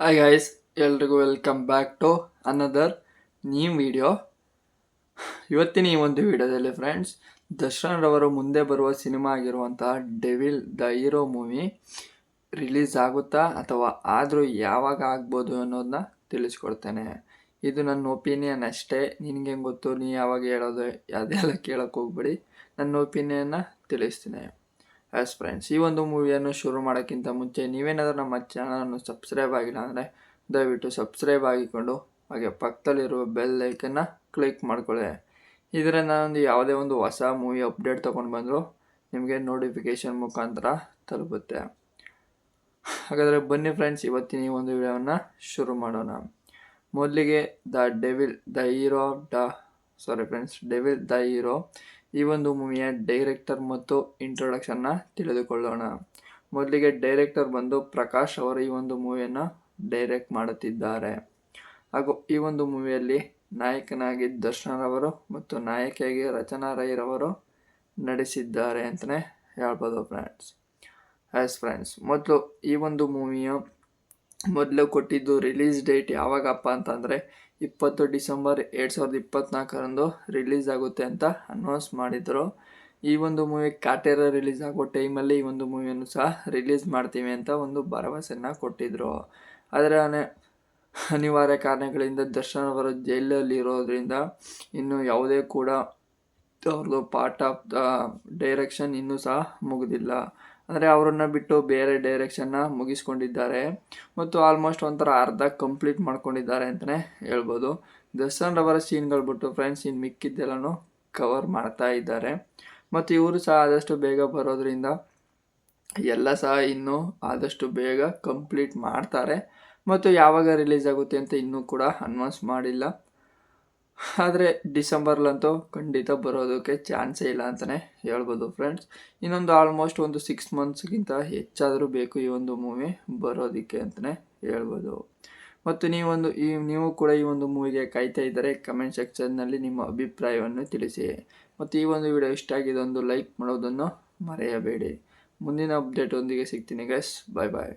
Hi guys, ಎಲ್ರಿಗೂ welcome back to another new video. ಇವತ್ತಿನ ಈ ಒಂದು ವಿಡಿಯೋದಲ್ಲಿ ಫ್ರೆಂಡ್ಸ್, ದರ್ಶನ್ ರವರು ಮುಂದೆ ಬರುವ ಸಿನಿಮಾ ಆಗಿರುವಂತಹ devil the hero movie release ಆಗುತ್ತಾ ಅಥವಾ ಆದರೂ ಯಾವಾಗ ಆಗ್ಬೋದು ಅನ್ನೋದನ್ನ ತಿಳಿಸ್ಕೊಡ್ತೇನೆ. ಇದು ನನ್ನ ಒಪಿನಿಯನ್ ಅಷ್ಟೇ. ನಿನಗೆ ಗೊತ್ತು, ನೀ ಯಾವಾಗ ಹೇಳೋದು ಅದೆಲ್ಲ ಕೇಳೋಕ್ಕೆ ಹೋಗ್ಬೇಡಿ. ನನ್ನ ಒಪಿನಿಯನ್ನ ತಿಳಿಸ್ತೀನಿ. ಆ್ಯಸ್ ಫ್ರೆಂಡ್ಸ್, ಈ ಒಂದು ಮೂವಿಯನ್ನು ಶುರು ಮಾಡೋಕ್ಕಿಂತ ಮುಂಚೆ ನೀವೇನಾದರೂ ನಮ್ಮ ಚಾನಲನ್ನು ಸಬ್ಸ್ಕ್ರೈಬ್ ಆಗಿಲ್ಲ ಅಂದರೆ ದಯವಿಟ್ಟು ಸಬ್ಸ್ಕ್ರೈಬ್ ಆಗಿಕೊಂಡು ಹಾಗೆ ಪಕ್ಕದಲ್ಲಿರುವ ಬೆಲ್ ಐಕನ್ನ ಕ್ಲಿಕ್ ಮಾಡ್ಕೊಳ್ಳಿ. ಇದರಿಂದ ನಾನೊಂದು ಯಾವುದೇ ಒಂದು ಹೊಸ ಮೂವಿ ಅಪ್ಡೇಟ್ ತೊಗೊಂಡು ಬಂದರೂ ನಿಮಗೆ ನೋಟಿಫಿಕೇಷನ್ ಮುಖಾಂತರ ತಲುಪುತ್ತೆ. ಹಾಗಾದರೆ ಬನ್ನಿ ಫ್ರೆಂಡ್ಸ್, ಇವತ್ತಿನ ಈ ಒಂದು ವಿಡಿಯೋವನ್ನು ಶುರು ಮಾಡೋಣ. ಮೊದಲಿಗೆ ಡೆವಿಲ್ ದ ಹೀರೋ ಈ ಒಂದು ಮೂವಿಯ ಡೈರೆಕ್ಟರ್ ಮತ್ತು ಇಂಟ್ರೊಡಕ್ಷನ್ನ ತಿಳಿದುಕೊಳ್ಳೋಣ. ಮೊದಲಿಗೆ ಡೈರೆಕ್ಟರ್ ಬಂದು ಪ್ರಕಾಶ್ ಅವರು ಈ ಒಂದು ಮೂವಿಯನ್ನು ಡೈರೆಕ್ಟ್ ಮಾಡುತ್ತಿದ್ದಾರೆ. ಹಾಗೂ ಈ ಒಂದು ಮೂವಿಯಲ್ಲಿ ನಾಯಕನಾಗಿ ದರ್ಶನ್ ಅವರು ಮತ್ತು ನಾಯಕಿಯಾಗಿ ರಚನಾ ರೈರವರು ನಡೆಸಿದ್ದಾರೆ ಅಂತಲೇ ಹೇಳ್ಬೋದು ಫ್ರೆಂಡ್ಸ್. ಮೊದಲು ಈ ಒಂದು ಮೂವಿಯ ಮೊದಲು ಕೊಟ್ಟಿದ್ದು ರಿಲೀಸ್ ಡೇಟ್ ಯಾವಾಗಪ್ಪ ಅಂತಂದರೆ 20 ಡಿಸೆಂಬರ್ 2024ರಂದು ರಿಲೀಸ್ ಆಗುತ್ತೆ ಅಂತ ಅನೌನ್ಸ್ ಮಾಡಿದರು. ಈ ಒಂದು ಮೂವಿ ಕಾಟೇರ ರಿಲೀಸ್ ಆಗೋ ಟೈಮಲ್ಲಿ ಈ ಒಂದು ಮೂವಿಯನ್ನು ಸಹ ರಿಲೀಸ್ ಮಾಡ್ತೀವಿ ಅಂತ ಒಂದು ಭರವಸೆಯನ್ನು ಕೊಟ್ಟಿದ್ದರು. ಆದರೆ ಅನಿವಾರ್ಯ ಕಾರಣಗಳಿಂದ ದರ್ಶನ್ ಅವರು ಜೈಲಲ್ಲಿ ಇರೋದ್ರಿಂದ ಇನ್ನು ಯಾವುದೇ ಕೂಡ ಅವ್ರದ್ದು ಪಾರ್ಟ್ ಆಫ್ ದ ಡೈರೆಕ್ಷನ್ ಇನ್ನೂ ಸಹ ಮುಗಿದಿಲ್ಲ. ಅಂದರೆ ಅವರನ್ನು ಬಿಟ್ಟು ಬೇರೆ ಡೈರೆಕ್ಷನ್ನ ಮುಗಿಸ್ಕೊಂಡಿದ್ದಾರೆ ಮತ್ತು ಆಲ್ಮೋಸ್ಟ್ ಒಂಥರ ಅರ್ಧ ಕಂಪ್ಲೀಟ್ ಮಾಡ್ಕೊಂಡಿದ್ದಾರೆ ಅಂತಲೇ ಹೇಳ್ಬೋದು. ದರ್ಶನ್ ರವರ ಸೀನ್ಗಳು ಬಿಟ್ಟು ಫ್ರೆಂಡ್ಸ್ ಇನ್ನು ಮಿಕ್ಕಿದ್ದೆಲ್ಲನೂ ಕವರ್ ಮಾಡ್ತಾ ಇದ್ದಾರೆ. ಮತ್ತು ಇವರು ಸಹ ಆದಷ್ಟು ಬೇಗ ಬರೋದ್ರಿಂದ ಎಲ್ಲ ಸಹ ಇನ್ನೂ ಆದಷ್ಟು ಬೇಗ ಕಂಪ್ಲೀಟ್ ಮಾಡ್ತಾರೆ. ಮತ್ತು ಯಾವಾಗ ರಿಲೀಸ್ ಆಗುತ್ತೆ ಅಂತ ಇನ್ನೂ ಕೂಡ ಅನೌನ್ಸ್ ಮಾಡಿಲ್ಲ. ಆದರೆ ಡಿಸೆಂಬರ್ಲಂತೂ ಖಂಡಿತ ಬರೋದಕ್ಕೆ ಚಾನ್ಸೇ ಇಲ್ಲ ಅಂತಲೇ ಹೇಳ್ಬೋದು ಫ್ರೆಂಡ್ಸ್. ಇನ್ನೊಂದು ಆಲ್ಮೋಸ್ಟ್ ಒಂದು 6 ಮಂತ್ಸ್ಗಿಂತ ಹೆಚ್ಚಾದರೂ ಬೇಕು ಈ ಒಂದು ಮೂವಿ ಬರೋದಕ್ಕೆ ಅಂತಲೇ ಹೇಳ್ಬೋದು. ಮತ್ತು ನೀವು ಕೂಡ ಈ ಒಂದು ಮೂವಿಗೆ ಕಾಯ್ತಾ ಇದ್ದರೆ ಕಮೆಂಟ್ ಸೆಕ್ಷನ್ನಲ್ಲಿ ನಿಮ್ಮ ಅಭಿಪ್ರಾಯವನ್ನು ತಿಳಿಸಿ. ಮತ್ತು ಈ ಒಂದು ವಿಡಿಯೋ ಇಷ್ಟ ಆಗಿದೆ ಒಂದು ಲೈಕ್ ಮಾಡೋದನ್ನು ಮರೆಯಬೇಡಿ. ಮುಂದಿನ ಅಪ್ಡೇಟ್ ಒಂದಿಗೆ ಸಿಗ್ತೀನಿ ಗೈಸ್. ಬಾಯ್.